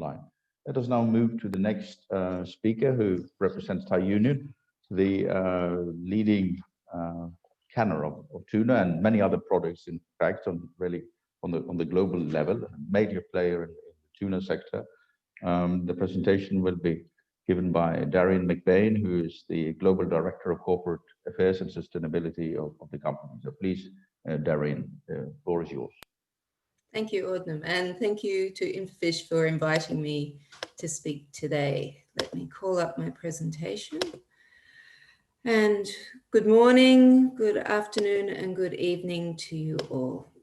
online. Let us now move to the next speaker, who represents Thai Union, the leading canner of tuna and many other products, in fact, on the global level, a major player in the tuna sector. The presentation will be given by Darian McBain, who is the Global Director of Corporate Affairs and Sustainability of the company. So please, Darian, the floor is yours. Thank you, Ordnam, and thank you to INFOFISH for inviting me to speak today. Let me call up my presentation. And good morning, good afternoon, and good evening to you all.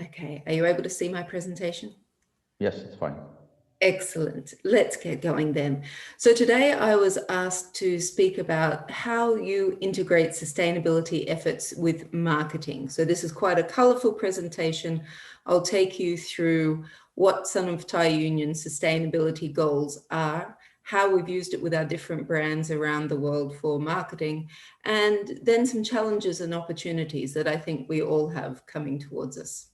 Okay, are you able to see my presentation? Yes, it's fine. Excellent. Let's get going then. So today I was asked to speak about how you integrate sustainability efforts with marketing. So this is quite a colourful presentation. I'll take you through what some of Thai Union's sustainability goals are, how we've used it with our different brands around the world for marketing, and then some challenges and opportunities that I think we all have coming towards us.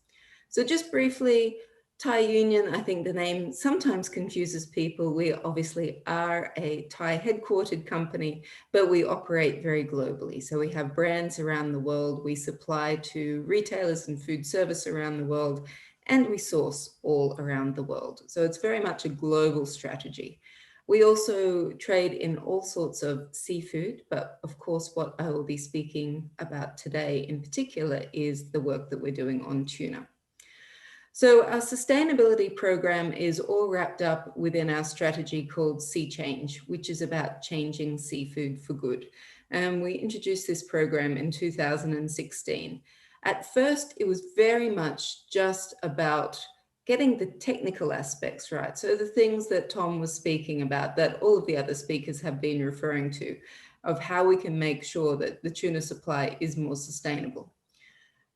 So just briefly, Thai Union, I think the name sometimes confuses people. We obviously are a Thai headquartered company, but we operate very globally. So we have brands around the world. We supply to retailers and food service around the world, and we source all around the world. So it's very much a global strategy. We also trade in all sorts of seafood, but of course, what I will be speaking about today in particular is the work that we're doing on tuna. So our sustainability program is all wrapped up within our strategy called Sea Change, which is about changing seafood for good. And we introduced this program in 2016. At first, it was very much just about getting the technical aspects right. So the things that Tom was speaking about, that all of the other speakers have been referring to, of how we can make sure that the tuna supply is more sustainable.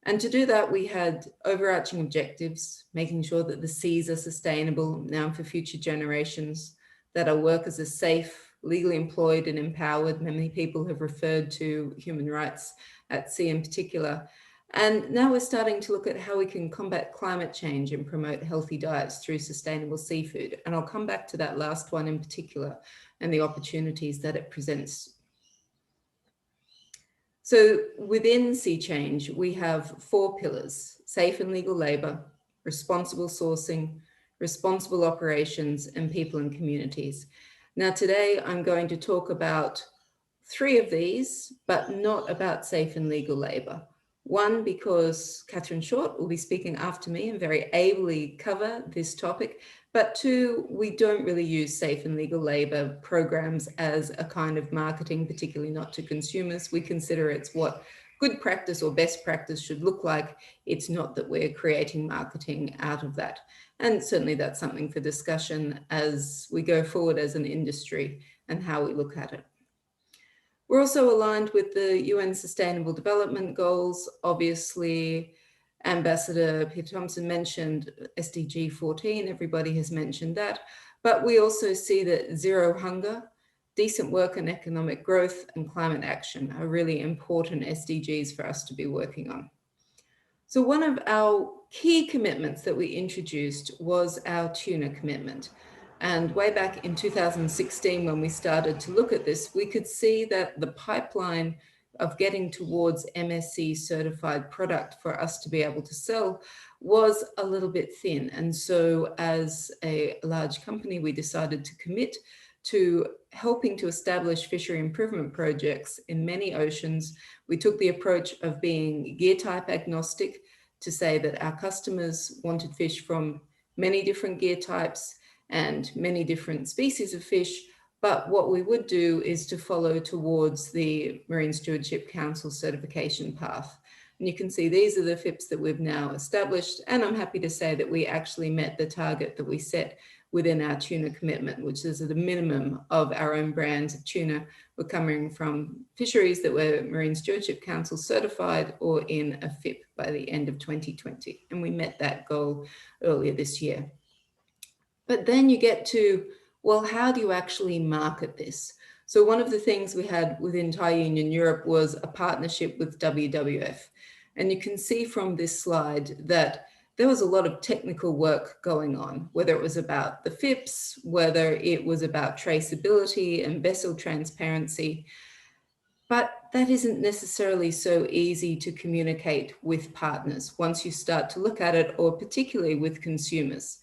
And to do that, we had overarching objectives, making sure that the seas are sustainable now for future generations, that our workers are safe, legally employed and empowered. Many people have referred to human rights at sea in particular. And now we're starting to look at how we can combat climate change and promote healthy diets through sustainable seafood. And I'll come back to that last one in particular and the opportunities that it presents. So within Sea Change, we have 4 pillars: safe and legal labor, responsible sourcing, responsible operations, and people and communities. Now today, I'm going to talk about 3 of these, but not about safe and legal labor. One, because Catherine Short will be speaking after me and very ably cover this topic. But 2, we don't really use safe and legal labor programs as a kind of marketing, particularly not to consumers. We consider it's what good practice or best practice should look like. It's not that we're creating marketing out of that. And certainly that's something for discussion as we go forward as an industry and how we look at it. We're also aligned with the UN Sustainable Development Goals. Obviously, Ambassador Peter Thompson mentioned SDG 14, everybody has mentioned that, but we also see that zero hunger, decent work and economic growth, and climate action are really important SDGs for us to be working on. So one of our key commitments that we introduced was our Tuna Commitment. And way back in 2016, when we started to look at this, we could see that the pipeline of getting towards MSC certified product for us to be able to sell was a little bit thin. And so as a large company, we decided to commit to helping to establish fishery improvement projects in many oceans. We took the approach of being gear type agnostic to say that our customers wanted fish from many different gear types and many different species of fish, but what we would do is to follow towards the Marine Stewardship Council certification path. And you can see these are the FIPs that we've now established, and I'm happy to say that we actually met the target that we set within our tuna commitment, which is at a minimum of our own brands of tuna were coming from fisheries that were Marine Stewardship Council certified or in a FIP by the end of 2020. And we met that goal earlier this year. But then you get to, well, how do you actually market this? So one of the things we had within Thai Union Europe was a partnership with WWF. And you can see from this slide that there was a lot of technical work going on, whether it was about the FIPS, whether it was about traceability and vessel transparency. But that isn't necessarily so easy to communicate with partners once you start to look at it, or particularly with consumers.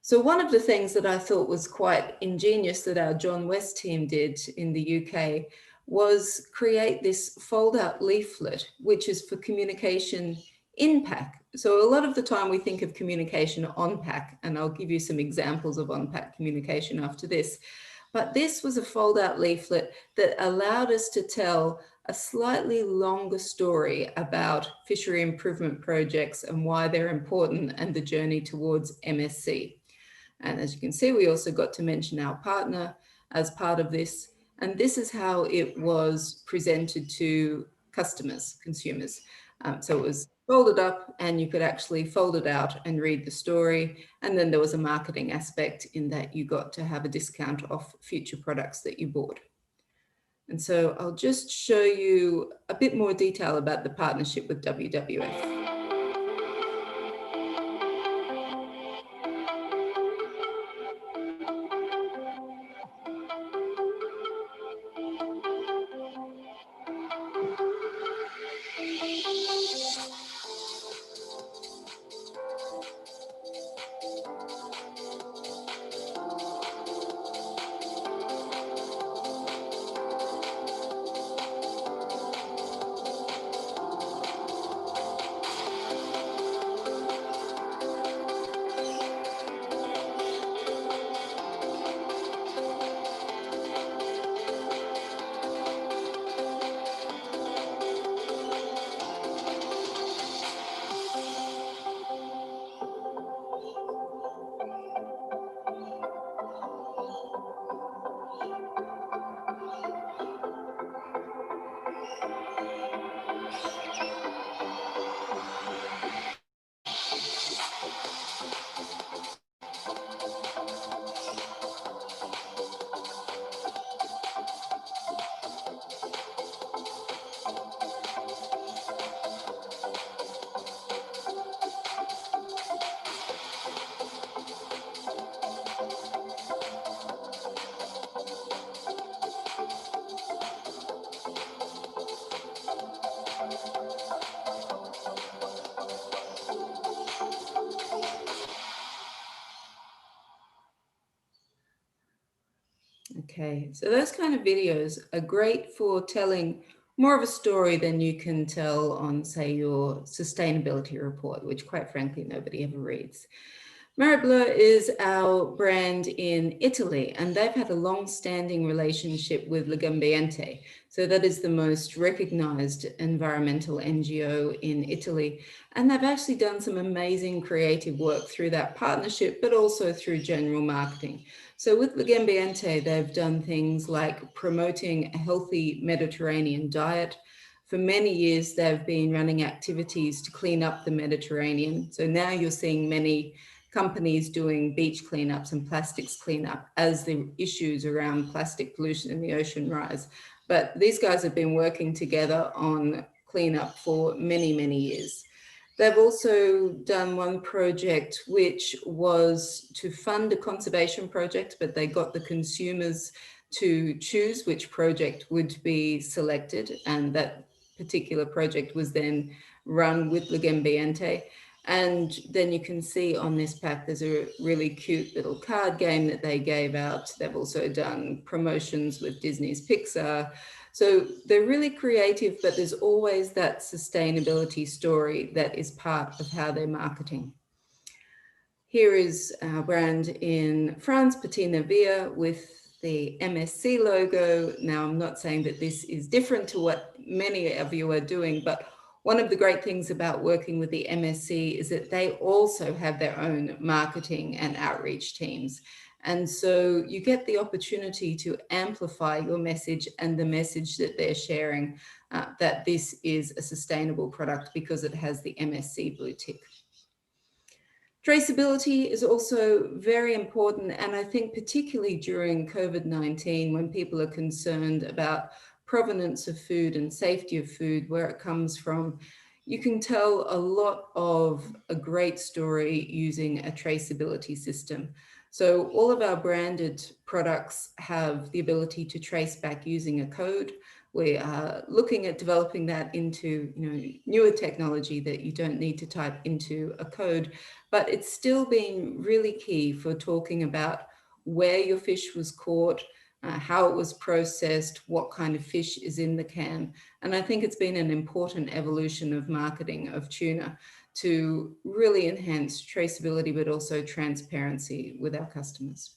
So one of the things that I thought was quite ingenious that our John West team did in the UK was create this fold-out leaflet, which is for communication in pack. So a lot of the time we think of communication on pack, and I'll give you some examples of on-pack communication after this. But this was a fold-out leaflet that allowed us to tell a slightly longer story about fishery improvement projects and why they're important and the journey towards MSC. And as you can see, we also got to mention our partner as part of this. And this is how it was presented to customers, consumers. So it was folded up and you could actually fold it out and read the story. And then there was a marketing aspect in that you got to have a discount off future products that you bought. And so I'll just show you a bit more detail about the partnership with WWF. Okay, so those kind of videos are great for telling more of a story than you can tell on, say, your sustainability report, which quite frankly, nobody ever reads. Mariblu is our brand in Italy, and they've had a long-standing relationship with Legambiente. So that is the most recognized environmental NGO in Italy. And they've actually done some amazing creative work through that partnership, but also through general marketing. So with Legambiente, they've done things like promoting a healthy Mediterranean diet. For many years, they've been running activities to clean up the Mediterranean. So now you're seeing many companies doing beach cleanups and plastics cleanup as the issues around plastic pollution in the ocean rise. But these guys have been working together on cleanup for many, many years. They've also done one project which was to fund a conservation project, but they got the consumers to choose which project would be selected. And that particular project was then run with Legambiente. And then you can see on this pack, there's a really cute little card game that they gave out. They've also done promotions with Disney's Pixar. So they're really creative, but there's always that sustainability story that is part of how they're marketing. Here is our brand in France, Patina Via, with the MSC logo. Now, I'm not saying that this is different to what many of you are doing, but one of the great things about working with the MSC is that they also have their own marketing and outreach teams. And so you get the opportunity to amplify your message and the message that they're sharing, that this is a sustainable product because it has the MSC blue tick. Traceability is also very important. And I think particularly during COVID-19, when people are concerned about provenance of food and safety of food, where it comes from, you can tell a lot of a great story using a traceability system. So all of our branded products have the ability to trace back using a code. We are looking at developing that into newer technology that you don't need to type into a code, but it's still been really key for talking about where your fish was caught, how it was processed, what kind of fish is in the can. And I think it's been an important evolution of marketing of tuna to really enhance traceability, but also transparency with our customers.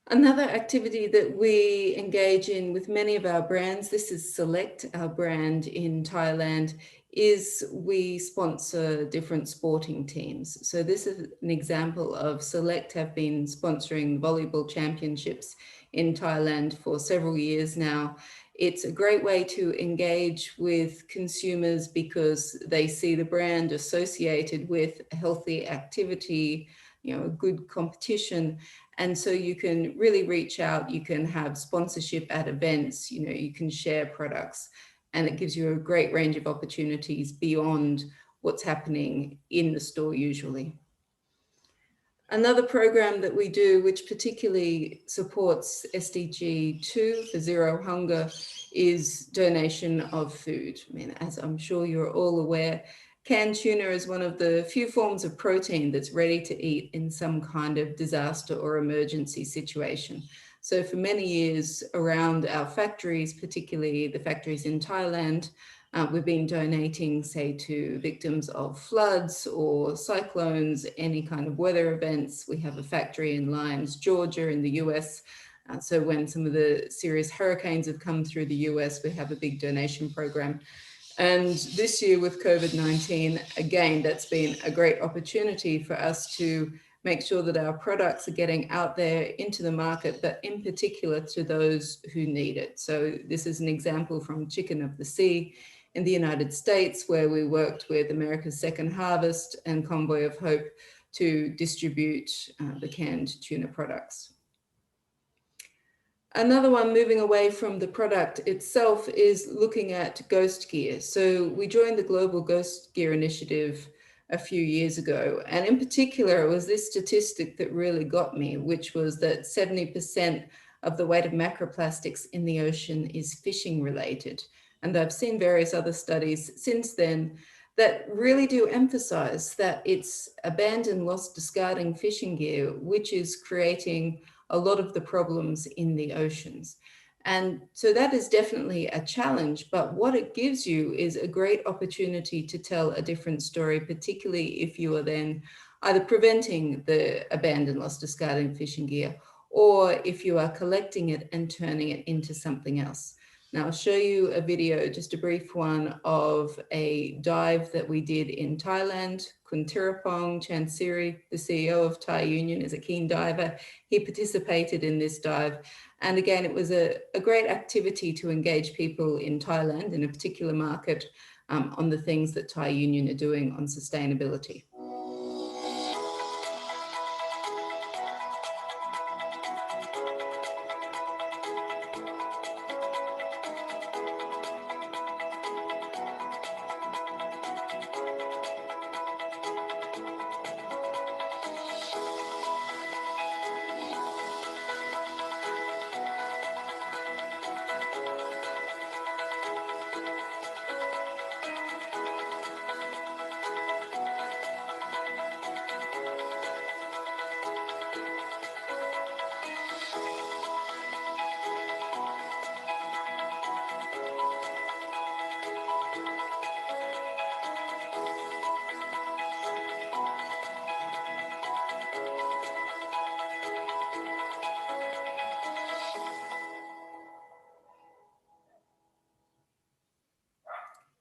Another activity that we engage in with many of our brands, this is Select, our brand in Thailand, is we sponsor different sporting teams. So this is an example of Select have been sponsoring volleyball championships in Thailand for several years now. It's a great way to engage with consumers because they see the brand associated with a healthy activity, a good competition. And so you can really reach out, you can have sponsorship at events, you can share products, and it gives you a great range of opportunities beyond what's happening in the store usually. Another program that we do, which particularly supports SDG 2 for Zero Hunger, is donation of food. I mean, as I'm sure you're all aware, canned tuna is one of the few forms of protein that's ready to eat in some kind of disaster or emergency situation. So for many years around our factories, particularly the factories in Thailand, we've been donating, say, to victims of floods or cyclones, any kind of weather events. We have a factory in Lyons, Georgia, in the US. So when some of the serious hurricanes have come through the US, we have a big donation program. And this year with COVID-19, again, that's been a great opportunity for us to make sure that our products are getting out there into the market, but in particular to those who need it. So this is an example from Chicken of the Sea in the United States, where we worked with America's Second Harvest and Convoy of Hope to distribute the canned tuna products. Another one, moving away from the product itself, is looking at ghost gear. So we joined the Global Ghost Gear Initiative a few years ago. And in particular, it was this statistic that really got me, which was that 70% of the weight of macroplastics in the ocean is fishing related. And I've seen various other studies since then that really do emphasize that it's abandoned, lost, discarding fishing gear, which is creating a lot of the problems in the oceans. And so that is definitely a challenge, but what it gives you is a great opportunity to tell a different story, particularly if you are then either preventing the abandoned, lost, discarding fishing gear, or if you are collecting it and turning it into something else. Now I'll show you a video, just a brief one, of a dive that we did in Thailand. Kuntirapong Chansiri, the CEO of Thai Union, is a keen diver. He participated in this dive. And again, it was a great activity to engage people in Thailand, in a particular market, on the things that Thai Union are doing on sustainability.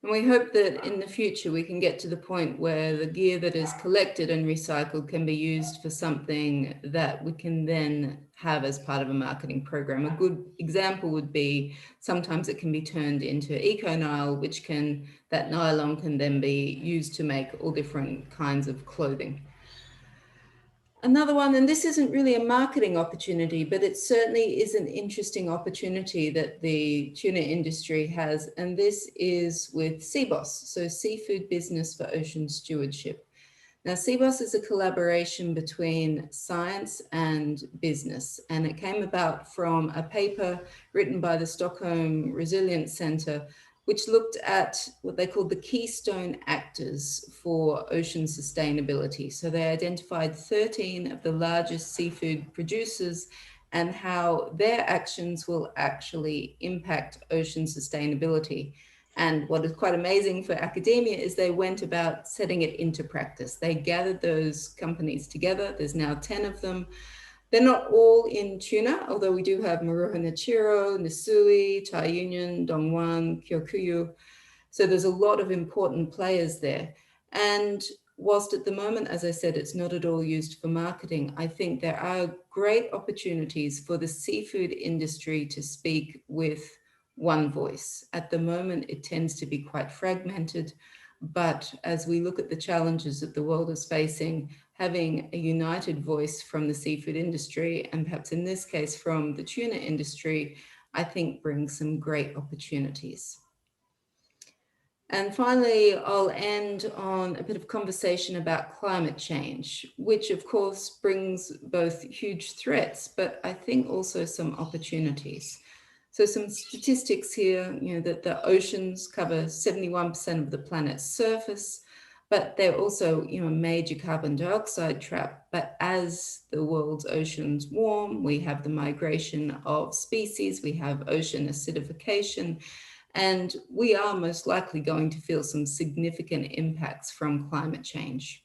And we hope that in the future we can get to the point where the gear that is collected and recycled can be used for something that we can then have as part of a marketing program. A good example would be sometimes it can be turned into eco-nylon, which that nylon can then be used to make all different kinds of clothing. Another one, and this isn't really a marketing opportunity, but it certainly is an interesting opportunity that the tuna industry has, and this is with CBOS, so Seafood Business for Ocean Stewardship. Now, CBOS is a collaboration between science and business, and it came about from a paper written by the Stockholm Resilience Centre, which looked at what they called the Keystone actors for ocean sustainability. So they identified 13 of the largest seafood producers and how their actions will actually impact ocean sustainability. And what is quite amazing for academia is they went about setting it into practice. They gathered those companies together. There's now 10 of them. They're not all in tuna, although we do have Maruha Nichiro, Nisui, Thai Union, Dongguan, Kyokuyu. So there's a lot of important players there. And whilst at the moment, as I said, it's not at all used for marketing, I think there are great opportunities for the seafood industry to speak with one voice. At the moment, it tends to be quite fragmented, but as we look at the challenges that the world is facing, having a united voice from the seafood industry, and perhaps in this case from the tuna industry, I think brings some great opportunities. And finally, I'll end on a bit of conversation about climate change, which of course brings both huge threats, but I think also some opportunities. So some statistics here, that the oceans cover 71% of the planet's surface, but they're also, a major carbon dioxide trap. But as the world's oceans warm, we have the migration of species, we have ocean acidification, and we are most likely going to feel some significant impacts from climate change.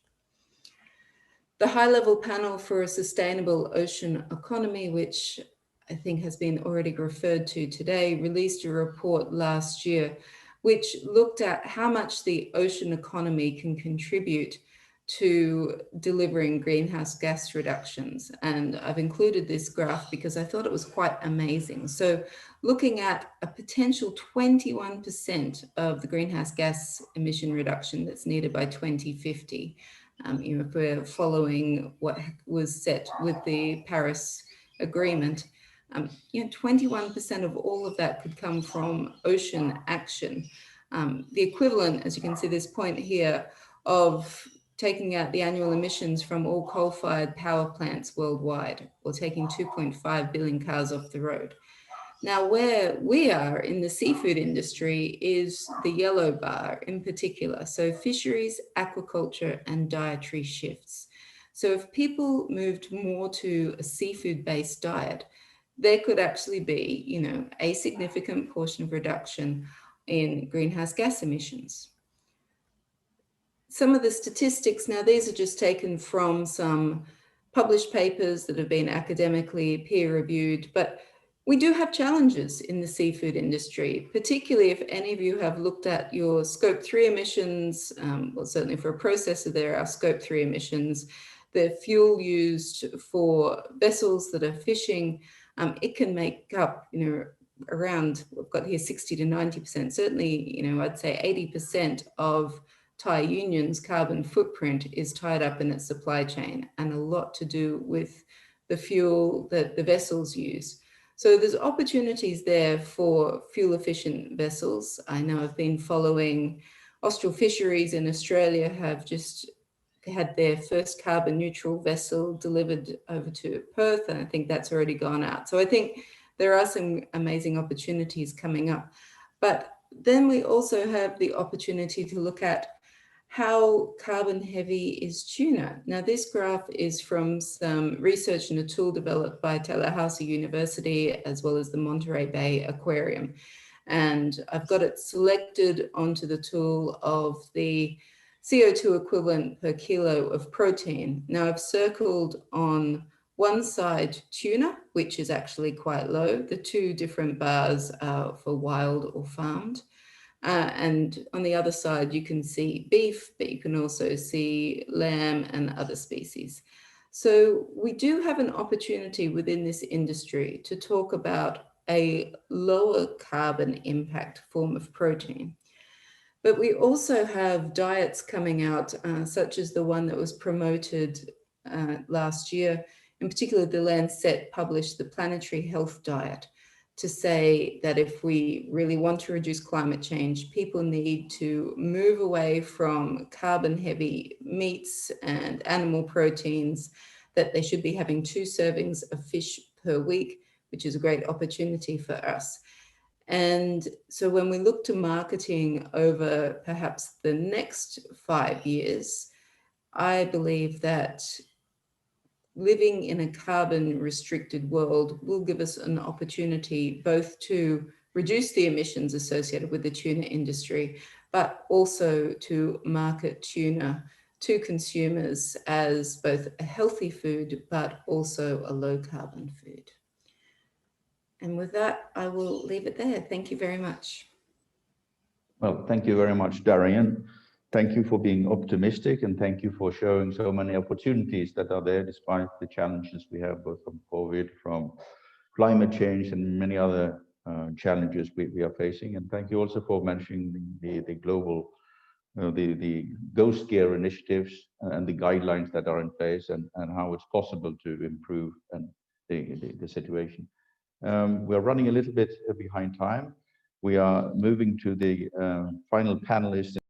The high-level panel for a sustainable ocean economy, which I think has been already referred to today, released a report last year, which looked at how much the ocean economy can contribute to delivering greenhouse gas reductions. And I've included this graph because I thought it was quite amazing. So looking at a potential 21% of the greenhouse gas emission reduction that's needed by 2050, if we're following what was set with the Paris Agreement, 21% of all of that could come from ocean action. The equivalent, as you can see this point here, of taking out the annual emissions from all coal-fired power plants worldwide, or taking 2.5 billion cars off the road. Now, where we are in the seafood industry is the yellow bar in particular. So fisheries, aquaculture, and dietary shifts. So if people moved more to a seafood-based diet, there could actually be, a significant portion of reduction in greenhouse gas emissions. Some of the statistics, now these are just taken from some published papers that have been academically peer-reviewed, but we do have challenges in the seafood industry, particularly if any of you have looked at your Scope 3 emissions, well, certainly for a processor, there are Scope 3 emissions, the fuel used for vessels that are fishing, it can make up, around, we've got here 60 to 90%, certainly, I'd say 80% of Thai Union's carbon footprint is tied up in its supply chain, and a lot to do with the fuel that the vessels use. So there's opportunities there for fuel efficient vessels. I know I've been following Austral Fisheries in Australia have just had their first carbon neutral vessel delivered over to Perth, and I think that's already gone out. So I think there are some amazing opportunities coming up. But then we also have the opportunity to look at how carbon heavy is tuna. Now, this graph is from some research and a tool developed by Tallahassee University, as well as the Monterey Bay Aquarium. And I've got it selected onto the tool of the CO2 equivalent per kilo of protein. Now, I've circled on one side tuna, which is actually quite low. The two different bars are for wild or farmed. And on the other side, you can see beef, but you can also see lamb and other species. So we do have an opportunity within this industry to talk about a lower carbon impact form of protein. But we also have diets coming out, such as the one that was promoted last year. In particular, the Lancet published the Planetary Health Diet to say that if we really want to reduce climate change, people need to move away from carbon-heavy meats and animal proteins, that they should be having 2 servings of fish per week, which is a great opportunity for us. And so when we look to marketing over perhaps the next 5 years, I believe that living in a carbon restricted world will give us an opportunity both to reduce the emissions associated with the tuna industry, but also to market tuna to consumers as both a healthy food, but also a low carbon food. And with that, I will leave it there. Thank you very much. Well, thank you very much, Darian. Thank you for being optimistic, and thank you for showing so many opportunities that are there despite the challenges we have, both from COVID, from climate change, and many other challenges we are facing. And thank you also for mentioning the global, the ghost gear initiatives and the guidelines that are in place, and how it's possible to improve the situation. We're running a little bit behind time. We are moving to the final panelist.